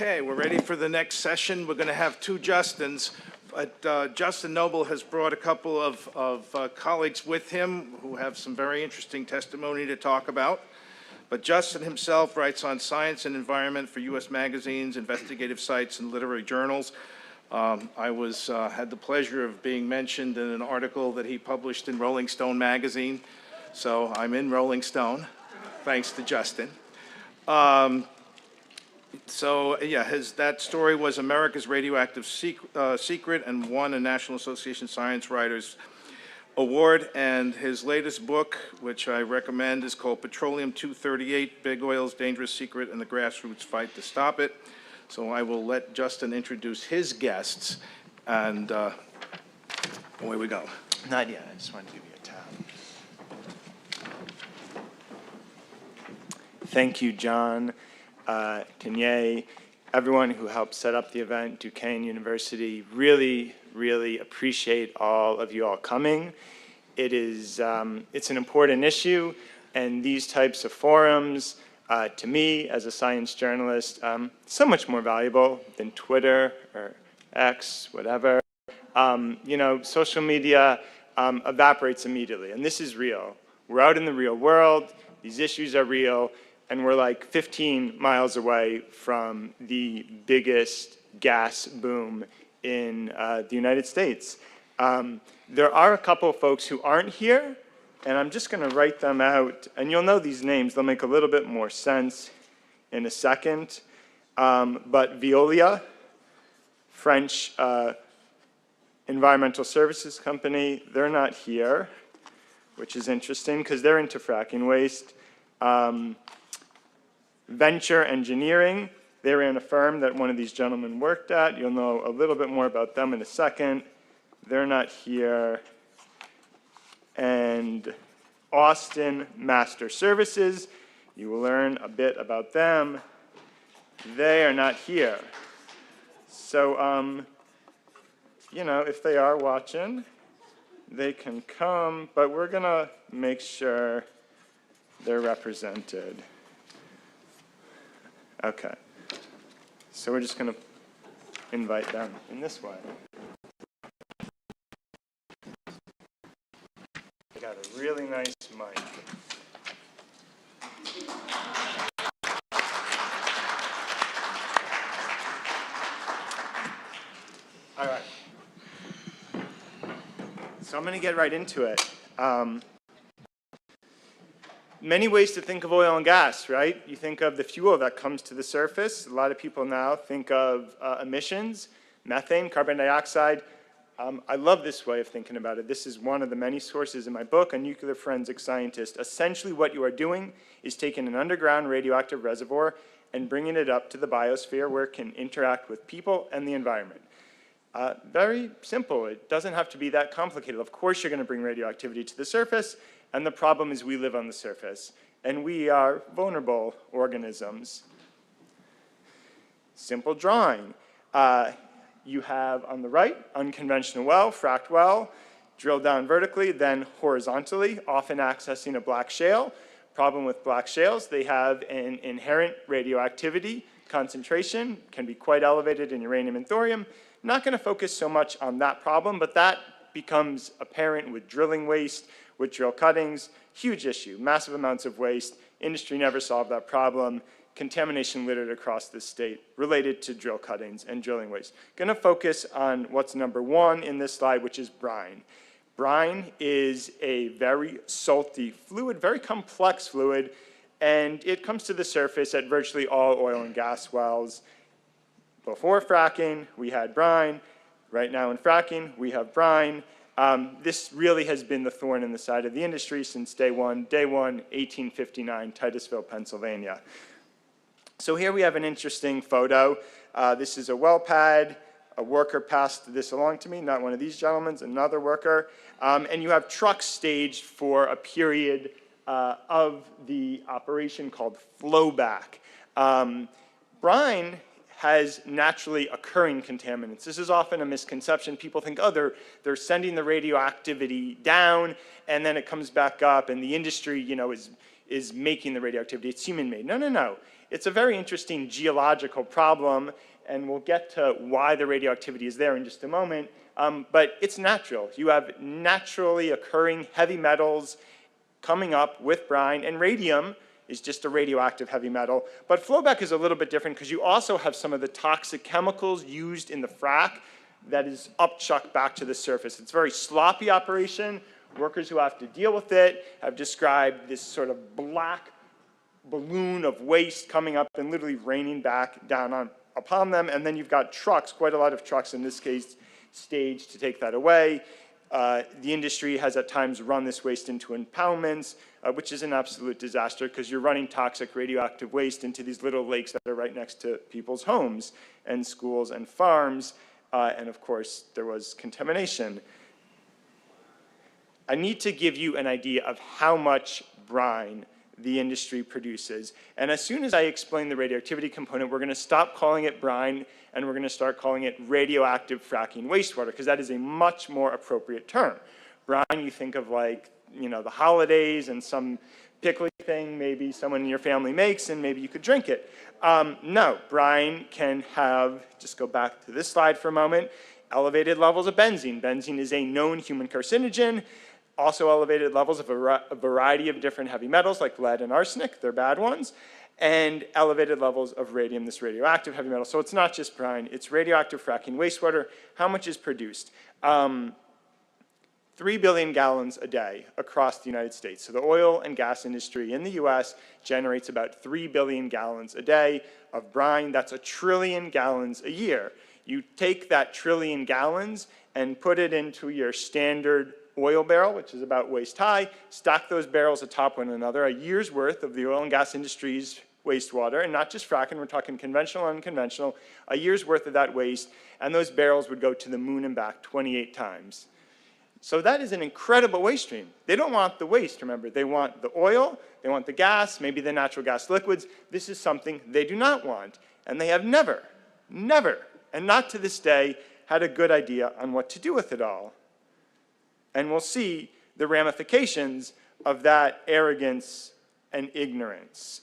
Okay, we're ready for the next session. We're going to have two Justins. But Justin Nobel has brought a couple of colleagues with him who have some very interesting testimony to talk about. But Justin himself writes on science and environment for U.S. magazines, investigative sites, and literary journals. I had the pleasure of being mentioned in an article that he published in Rolling Stone magazine. So I'm in Rolling Stone, thanks to Justin. That story was America's Radioactive Secret and won a National Association of Science Writers Award. And his latest book, which I recommend, is called Petroleum 238, Big Oil's Dangerous Secret and the Grassroots Fight to Stop It. So I will let Justin introduce his guests, and away we go. Not yet, I just wanted to give you a tab. Thank you, John, Kanye, everyone who helped set up the event, Duquesne University. Really, really appreciate all of you all coming. It's an important issue, and these types of forums, to me, as a science journalist, so much more valuable than Twitter or X, whatever. Social media evaporates immediately, and this is real. We're out in the real world, these issues are real, and we're like 15 miles away from the biggest gas boom in the United States. There are a couple of folks who aren't here, and I'm just going to write them out, and you'll know these names. They'll make a little bit more sense in a second. But Veolia, French environmental services company, they're not here, which is interesting because they're into fracking waste. Venture Engineering, they ran a firm that one of these gentlemen worked at. You'll know a little bit more about them in a second. They're not here. And Austin Master Services, you will learn a bit about them. They are not here. So, if they are watching, they can come, but we're going to make sure they're represented. Okay. So we're just going to invite them in this way. They got a really nice mic. All right. So I'm going to get right into it. Many ways to think of oil and gas, right? You think of the fuel that comes to the surface. A lot of people now think of emissions, methane, carbon dioxide. I love this way of thinking about it. This is one of the many sources in my book, A Nuclear Forensic Scientist. Essentially what you are doing is taking an underground radioactive reservoir and bringing it up to the biosphere where it can interact with people and the environment. Very simple. It doesn't have to be that complicated. Of course you're going to bring radioactivity to the surface, and the problem is we live on the surface, and we are vulnerable organisms. Simple drawing. You have on the right, unconventional well, fracked well, drilled down vertically, then horizontally, often accessing a black shale. Problem with black shales, they have an inherent radioactivity concentration, can be quite elevated in uranium and thorium. Not going to focus so much on that problem, but that becomes apparent with drilling waste, with drill cuttings. Huge issue, massive amounts of waste. Industry never solved that problem. Contamination littered across the state related to drill cuttings and drilling waste. Going to focus on what's number one in this slide, which is brine. Brine is a very salty fluid, very complex fluid, and it comes to the surface at virtually all oil and gas wells. Before fracking, we had brine. Right now in fracking, we have brine. This really has been the thorn in the side of the industry since day one, 1859, Titusville, Pennsylvania. So here we have an interesting photo. This is a well pad. A worker passed this along to me, not one of these gentlemen, another worker. And you have trucks staged for a period of the operation called flowback. Brine has naturally occurring contaminants. This is often a misconception. People think, oh, they're sending the radioactivity down, and then it comes back up, and the industry, is making the radioactivity. It's human-made. No, no, no. It's a very interesting geological problem, and we'll get to why the radioactivity is there in just a moment, but it's natural. You have naturally occurring heavy metals coming up with brine, and radium is just a radioactive heavy metal. But flowback is a little bit different because you also have some of the toxic chemicals used in the frack that is upchucked back to the surface. It's a very sloppy operation. Workers who have to deal with it have described this sort of black balloon of waste coming up and literally raining back down upon them. And then you've got trucks, quite a lot of trucks in this case, staged to take that away. The industry has at times run this waste into impoundments, which is an absolute disaster because you're running toxic radioactive waste into these little lakes that are right next to people's homes and schools and farms. And of course, there was contamination. I need to give you an idea of how much brine the industry produces. And as soon as I explain the radioactivity component, we're going to stop calling it brine and we're going to start calling it radioactive fracking wastewater, because that is a much more appropriate term. Brine, you think of like, you know, the holidays and some pickly thing maybe someone in your family makes and maybe you could drink it. No, brine can have, just go back to this slide for a moment, elevated levels of benzene. Benzene is a known human carcinogen. Also elevated levels of a variety of different heavy metals like lead and arsenic, they're bad ones, and elevated levels of radium, this radioactive heavy metal. So it's not just brine, it's radioactive fracking wastewater. How much is produced? 3 billion gallons a day across the United States. So the oil and gas industry in the US generates about 3 billion gallons a day of brine. That's 1 trillion gallons a year. You take that trillion gallons and put it into your standard oil barrel, which is about waist high, stack those barrels atop one another, a year's worth of the oil and gas industry's wastewater, and not just fracking, we're talking conventional and unconventional, a year's worth of that waste, and those barrels would go to the moon and back 28 times. So that is an incredible waste stream. They don't want the waste, remember. They want the oil, they want the gas, maybe the natural gas liquids. This is something they do not want, and they have never, and not to this day, had a good idea on what to do with it all. And we'll see the ramifications of that arrogance and ignorance.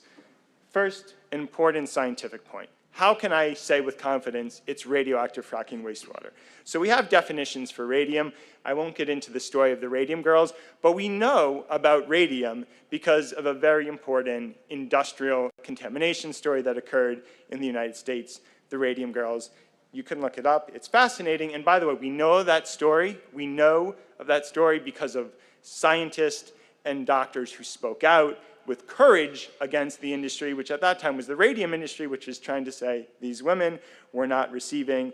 First, an important scientific point. How can I say with confidence it's radioactive fracking wastewater? So we have definitions for radium. I won't get into the story of the radium girls, but we know about radium because of a very important industrial contamination story that occurred in the United States, the radium girls. You can look it up. It's fascinating. And by the way, we know that story. We know of that story because of scientists and doctors who spoke out with courage against the industry, which at that time was the radium industry, which was trying to say these women were not receiving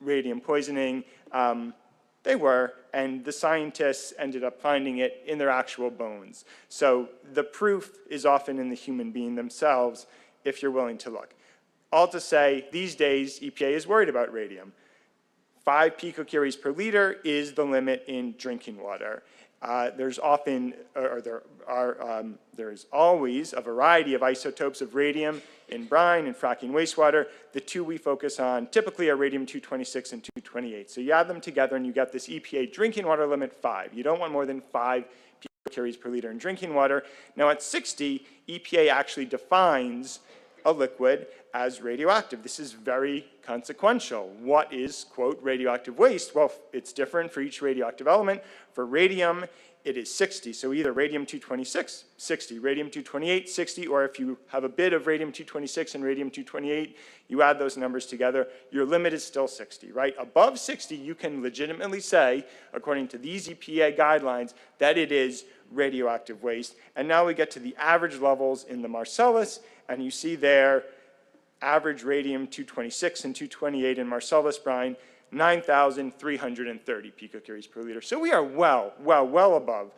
radium poisoning. They were, and the scientists ended up finding it in their actual bones. So the proof is often in the human being themselves, if you're willing to look. All to say, these days, EPA is worried about radium. 5 picocuries per liter is the limit in drinking water. There's often, there's always a variety of isotopes of radium in brine and fracking wastewater. The two we focus on typically are radium-226 and 228. So you add them together and you get this EPA drinking water limit 5. You don't want more than 5 picocuries per liter in drinking water. Now at 60, EPA actually defines a liquid as radioactive. This is very consequential. What is, quote, radioactive waste? Well, it's different for each radioactive element. For radium, it is 60. So either radium-226, 60, radium-228, 60, or if you have a bit of radium-226 and radium-228, you add those numbers together, your limit is still 60, right? Above 60, you can legitimately say, according to these EPA guidelines, that it is radioactive waste. And now we get to the average levels in the Marcellus, and you see there average radium-226 and 228 in Marcellus brine, 9,330 picocuries per liter. So we are well above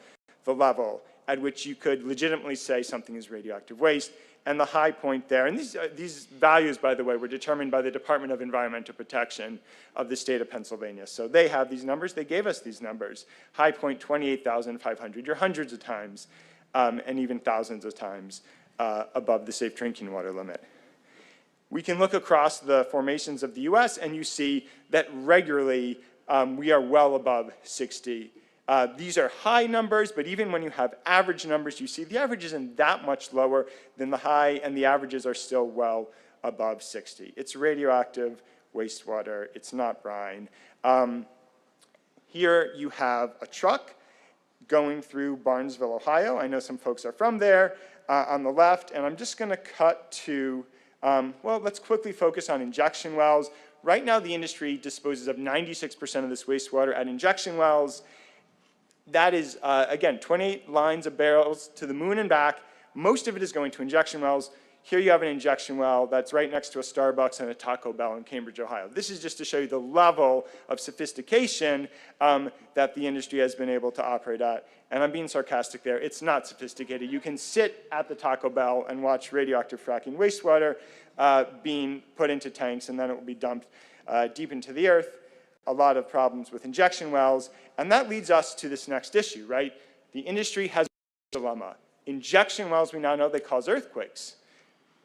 the level at which you could legitimately say something is radioactive waste. And the high point there, and these values, by the way, were determined by the Department of Environmental Protection of the state of Pennsylvania. So they have these numbers, they gave us these numbers. High point, 28,500. You're hundreds of times, and even thousands of times above the safe drinking water limit. We can look across the formations of the US and you see that regularly we are well above 60 These are high numbers, but even when you have average numbers, you see the average isn't that much lower than the high, and the averages are still well above 60. It's radioactive wastewater. It's not brine. Here you have a truck going through Barnesville, Ohio. I know some folks are from there on the left, and I'm just going to cut to, well, let's quickly focus on injection wells. Right now, the industry disposes of 96% of this wastewater at injection wells. That is, again, 28 lines of barrels to the moon and back. Most of it is going to injection wells. Here you have an injection well that's right next to a Starbucks and a Taco Bell in Cambridge, Ohio. This is just to show you the level of sophistication that the industry has been able to operate at. And I'm being sarcastic there. It's not sophisticated. You can sit at the Taco Bell and watch radioactive fracking wastewater being put into tanks, and then it will be dumped deep into the earth. A lot of problems with injection wells. And that leads us to this next issue, right? The industry has a dilemma. Injection wells, we now know they cause earthquakes.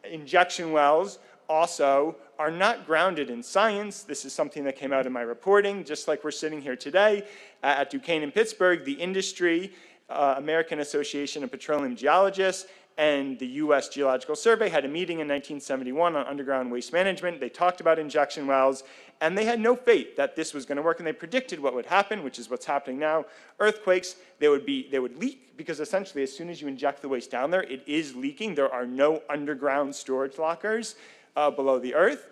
Injection wells also are not grounded in science. This is something that came out in my reporting, just like we're sitting here today at Duquesne in Pittsburgh. The industry, American Association of Petroleum Geologists, and the U.S. Geological Survey had a meeting in 1971 on underground waste management. They talked about injection wells, and they had no faith that this was going to work, and they predicted what would happen, which is what's happening now. Earthquakes, they would leak, because essentially as soon as you inject the waste down there, it is leaking. There are no underground storage lockers below the earth.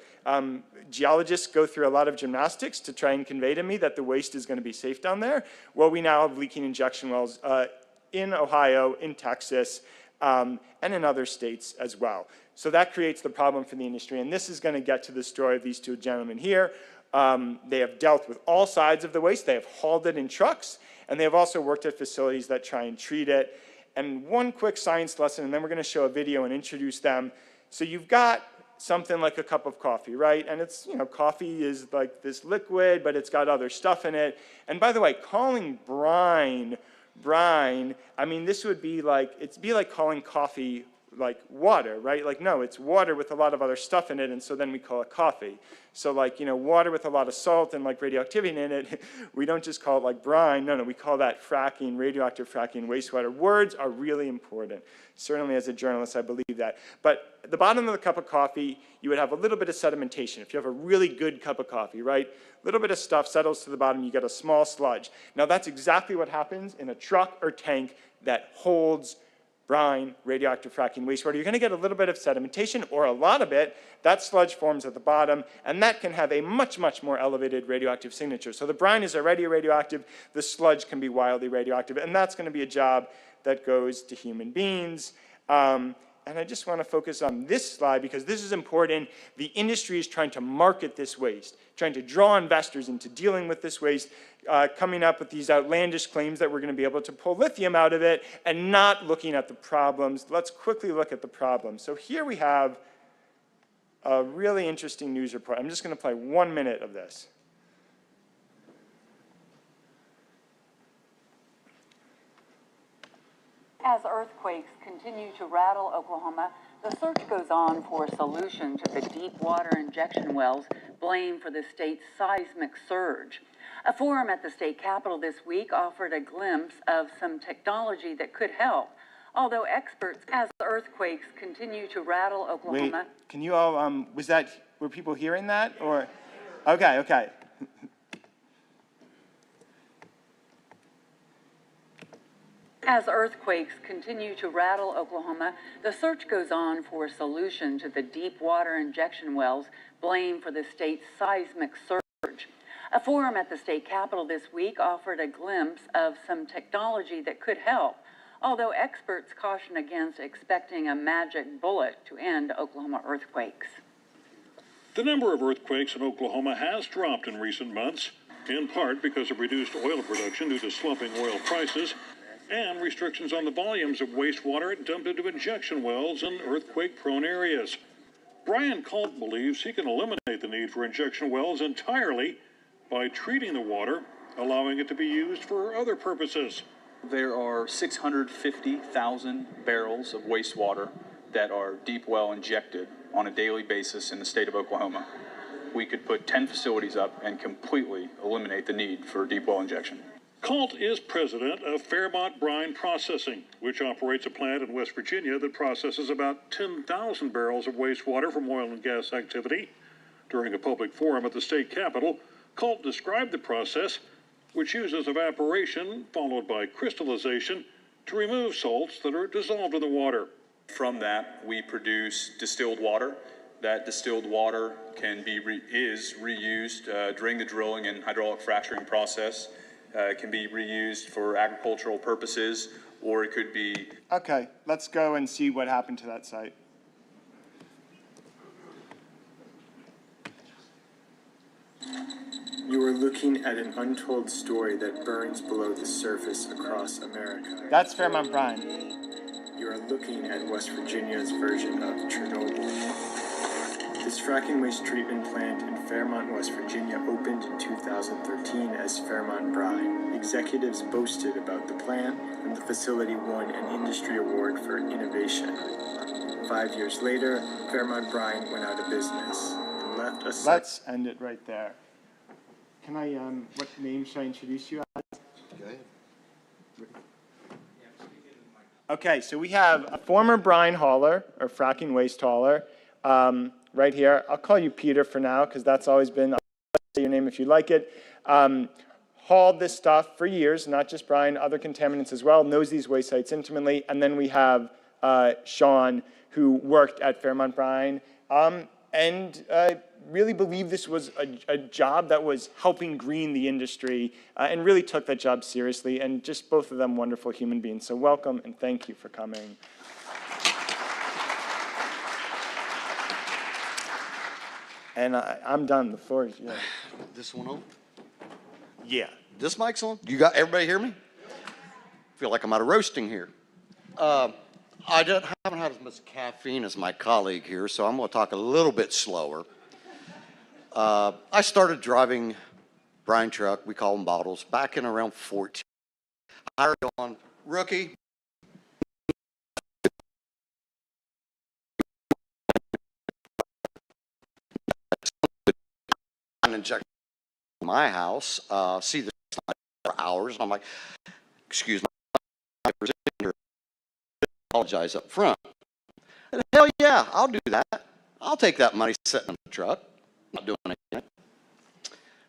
Geologists go through a lot of gymnastics to try and convey to me that the waste is going to be safe down there. Well, we now have leaking injection wells in Ohio, in Texas, and in other states as well. So that creates the problem for the industry, and this is going to get to the story of these two gentlemen here. They have dealt with all sides of the waste. They have hauled it in trucks, and they have also worked at facilities that try and treat it. And one quick science lesson, and then we're going to show a video and introduce them. So you've got something like a cup of coffee, right? And it's, you know, coffee is like this liquid, but it's got other stuff in it. And by the way, calling brine, I mean, this would be like, it'd be like calling coffee like water, right? Like, no, it's water with a lot of other stuff in it, and so then we call it coffee. So like, you know, water with a lot of salt and like radioactivity in it, we don't just call it like brine. No, we call that fracking, radioactive fracking wastewater. Words are really important. Certainly as a journalist, I believe that. But at the bottom of the cup of coffee, you would have a little bit of sedimentation. If you have a really good cup of coffee, right? A little bit of stuff settles to the bottom, you get a small sludge. Now that's exactly what happens in a truck or tank that holds brine, radioactive fracking wastewater. You're going to get a little bit of sedimentation, or a lot of it. That sludge forms at the bottom, and that can have a much, much more elevated radioactive signature. So the brine is already radioactive. The sludge can be wildly radioactive, and that's going to be a job that goes to human beings. And I just want to focus on this slide because this is important. The industry is trying to market this waste, trying to draw investors into dealing with this waste, coming up with these outlandish claims that we're going to be able to pull lithium out of it, and not looking at the problems. Let's quickly look at the problems. So here we have a really interesting news report. I'm just going to play 1 minute of this. As earthquakes continue to rattle Oklahoma, the search goes on for a solution to the deep water injection wells blamed for the state's seismic surge. A forum at the state capitol this week offered a glimpse of some technology that could help, although experts, as earthquakes continue to rattle Oklahoma. Wait, can you all, were people hearing that? Or, okay. As earthquakes continue to rattle Oklahoma, the search goes on for a solution to the deep water injection wells blamed for the state's seismic surge. A forum at the state capitol this week offered a glimpse of some technology that could help, although experts caution against expecting a magic bullet to end Oklahoma earthquakes. The number of earthquakes in Oklahoma has dropped in recent months, in part because of reduced oil production due to slumping oil prices and restrictions on the volumes of wastewater dumped into injection wells in earthquake-prone areas. Brian Culp believes he can eliminate the need for injection wells entirely by treating the water, allowing it to be used for other purposes. There are 650,000 barrels of wastewater that are deep well injected on a daily basis in the state of Oklahoma. We could put 10 facilities up and completely eliminate the need for deep well injection. Colt is president of Fairmont Brine Processing, which operates a plant in West Virginia that processes about 10,000 barrels of wastewater from oil and gas activity. During a public forum at the state capitol, Colt described the process, which uses evaporation followed by crystallization to remove salts that are dissolved in the water. From that, we produce distilled water. That distilled water can be is reused during the drilling and hydraulic fracturing process. It can be reused for agricultural purposes, or it could be... Okay, let's go and see what happened to that site. You are looking at an untold story that burns below the surface across America. That's Fairmont Brine. You are looking at West Virginia's version of Chernobyl. This fracking waste treatment plant in Fairmont, West Virginia opened in 2013 as Fairmont Brine. Executives boasted about the plant, and the facility won an industry award for innovation. 5 years later, Fairmont Brine went out of business and left a... Let's end it right there. Can I, what name should I introduce you as? Go ahead. Okay, so we have a former brine hauler, or fracking waste hauler, right here. I'll call you Peter for now, because that's always been, I'll say your name if you like it. Hauled this stuff for years, not just brine, other contaminants as well, knows these waste sites intimately. And then we have Sean, who worked at Fairmont Brine, and really believed this was a job that was helping green the industry, and really took that job seriously, and just both of them wonderful human beings. So welcome, and thank you for coming. And I'm done, the floor is yours. This one on? Yeah. This mic's on? You got, everybody hear me? Feel like I'm out of roasting here. I haven't had as much caffeine as my colleague here, so I'm going to talk a little bit slower. I started driving brine truck, we call them bottles, back in around 14. Hired on rookie. Inject my house, see this for hours, and I'm like, excuse me, apologize up front. And hell yeah, I'll do that. I'll take that money sitting in the truck, not doing anything.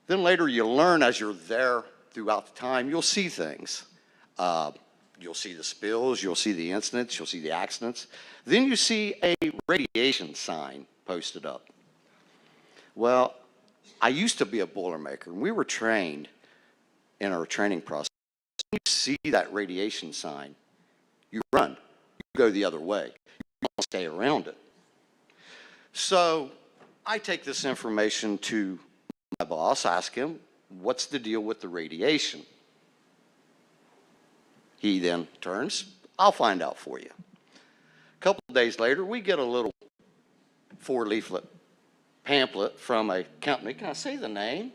Then later you learn as you're there throughout the time, you'll see things. You'll see the spills, you'll see the incidents, you'll see the accidents. Then you see a radiation sign posted up. Well, I used to be a Boilermaker, and we were trained in our training process. When you see that radiation sign, you run. You go the other way. You don't stay around it. So I take this information to my boss, ask him, what's the deal with the radiation? He then turns, I'll find out for you. A couple of days later, we get a little 4-leaflet pamphlet from a company. Can I say the name?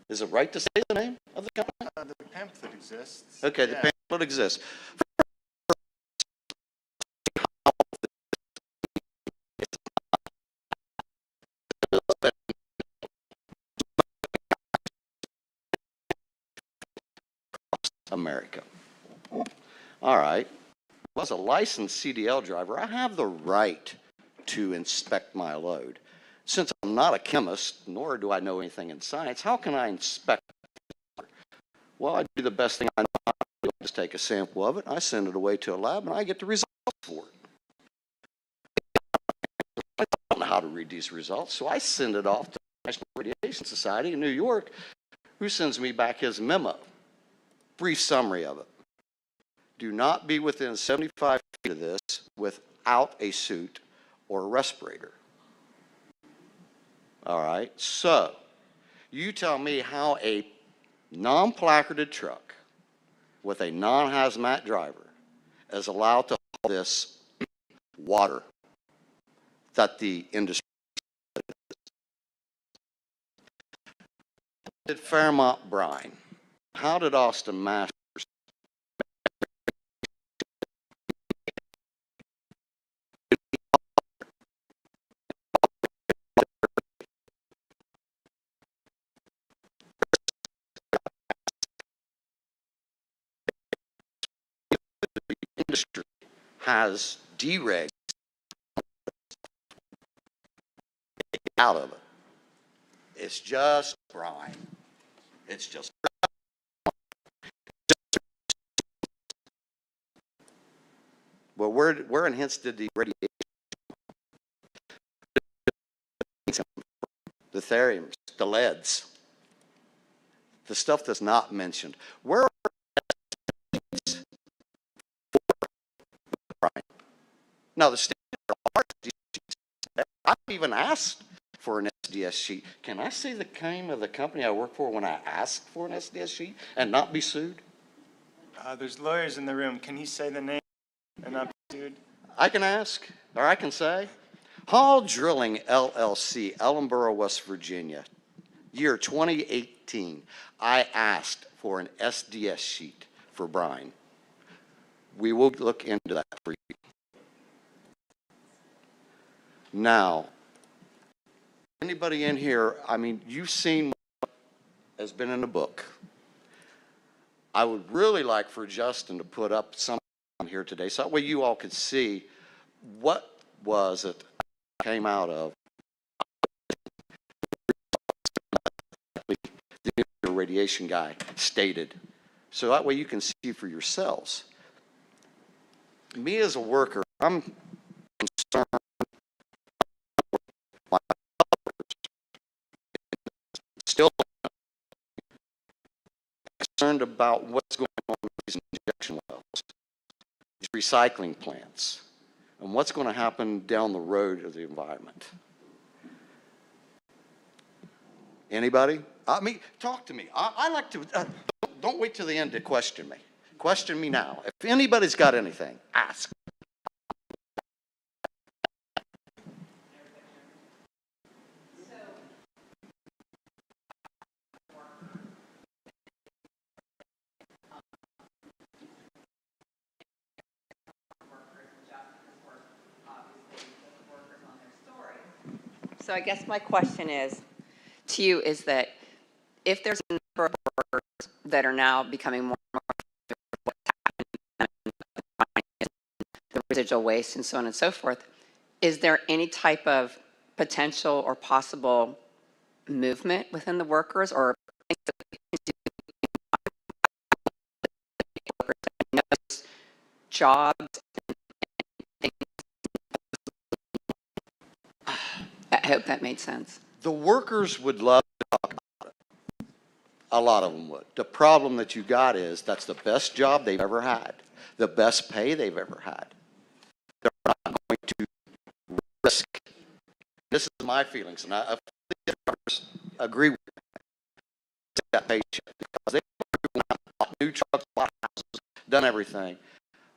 Is it right to say the name of the company? The pamphlet exists. Okay, the pamphlet exists. America. All right. As a licensed CDL driver, I have the right to inspect my load. Since I'm not a chemist, nor do I know anything in science, how can I inspect it? Well, I do the best thing I know. I just take a sample of it, I send it away to a lab, and I get the results for it. I don't know how to read these results, so I send it off to the National Radiation Society in New York, who sends me back his memo. Brief summary of it. Do not be within 75 feet of this without a suit or a respirator. All right, so you tell me how a non-placarded truck with a non-hazmat driver is allowed to haul this water that the industry did. Fairmont Brine. How did Austin Masters industry has deregs out of it. It's just brine. It's just. Well, where enhanced did the radiation, the theriums, the leads, the stuff that's not mentioned? Where are these for brine? Now, the standard are SDS sheets. I've even asked for an SDS sheet. Can I say the name of the company I work for when I ask for an SDS sheet and not be sued? There's lawyers in the room. Can he say the name and not be sued? I can ask, or I can say. Hall Drilling LLC, Ellenboro, West Virginia, year 2018. I asked for an SDS sheet for brine. We will look into that for you. Now, anybody in here, I mean, you've seen what has been in the book. I would really like for Justin to put up some here today, so that way you all could see what was it came out of the nuclear radiation guy stated. So that way you can see for yourselves. Me as a worker, I'm concerned still concerned about what's going on with these injection wells, these recycling plants, and what's going to happen down the road of the environment. Anybody? I mean, talk to me. I like to, don't wait till the end to question me. Question me now. If anybody's got anything, ask. So I guess my question is, to you, is that if there's a number of workers that are now becoming more and more the residual waste and so on and so forth, is there any type of potential or possible movement within the workers or jobs? I hope that made sense. The workers would love to talk about it. A lot of them would. The problem that you got is that's the best job they've ever had, the best pay they've ever had. They're not going to risk. This is my feelings, and I agree with that paycheck because they've bought new trucks, bought houses, done everything.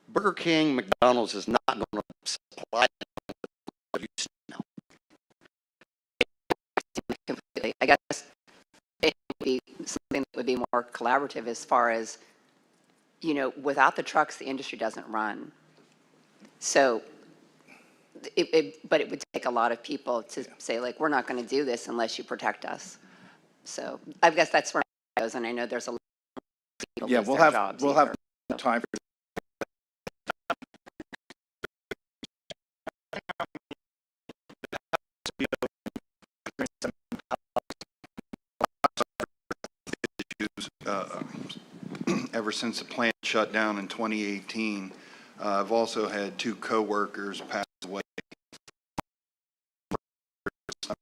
Burger King, McDonald's is not going to supply them with now. Completely. I guess it would be something that would be more collaborative as far as, you know, without the trucks, the industry doesn't run. So, but it would take a lot of people to say, like, we're not going to do this unless you protect us. So I guess that's where it goes, and I know there's a lot of people Yeah, lose their jobs we'll have either. time for ever since the plant shut down in 2018. I've also had 2 coworkers pass away. I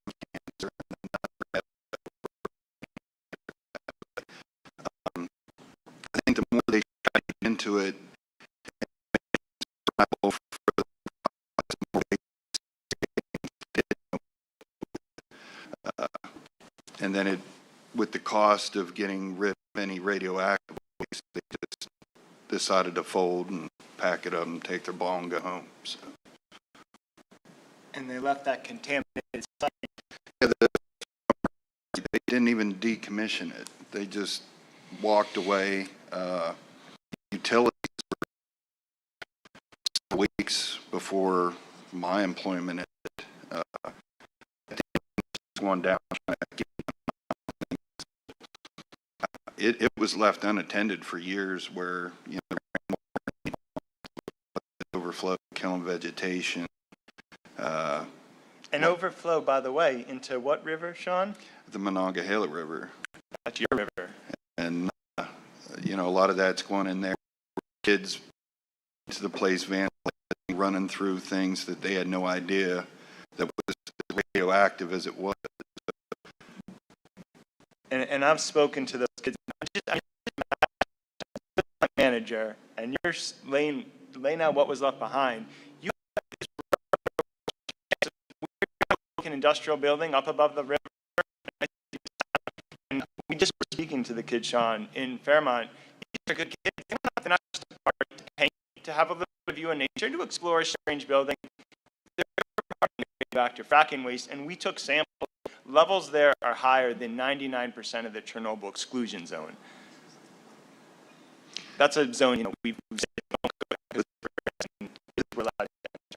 think the more they got into it, and then with the cost of getting rid of any radioactive waste, they just decided to fold and pack it up and take their ball and go home. So. And they left that contaminated site. Yeah, they didn't even decommission it. They just walked away. Utilities were weeks before my employment ended. Going down. It was left unattended for years where, you know, overflow, killing vegetation. An overflow, by the way, into what river, Sean? The Monongahela River. That's your river. And, you know, a lot of that's going in there. Kids to the place vandalizing, running through things that they had no idea that was as radioactive as it was. And I've spoken to those kids. I just my manager, and you're laying out what was left behind. You an industrial building up above the river, and we just were speaking to the kids, Sean, in Fairmont. These are good kids. They're not just a part to paint, to have a little bit of view in nature, to explore a strange building. They're back to fracking waste, and we took samples. Levels there are higher than 99% of the Chernobyl exclusion zone. That's a zone, you know, we've said we're allowed.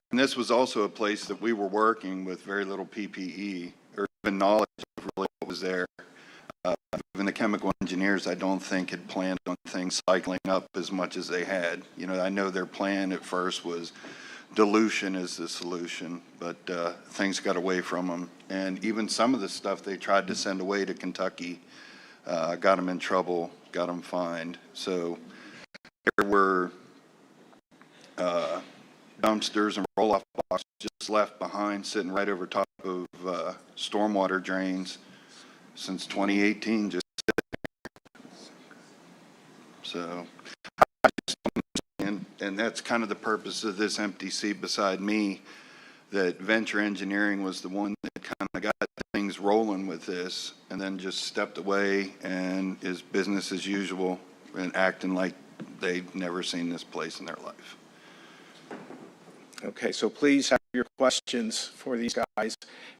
And this was also a place that we were working with very little PPE or even knowledge of really what was there. Even the chemical engineers, I don't think, had planned on things cycling up as much as they had. You know, I know their plan at first was dilution is the solution, but things got away from them. And even some of the stuff they tried to send away to Kentucky got them in trouble, got them fined. So there were dumpsters and roll-off boxes just left behind, sitting right over top of stormwater drains since 2018. Just so, and that's kind of the purpose of this empty seat beside me. That Venture Engineering was the one that kind of got things rolling with this, and then just stepped away and is business as usual and acting like they'd never seen this place in their life. Okay, so please have your questions for these guys.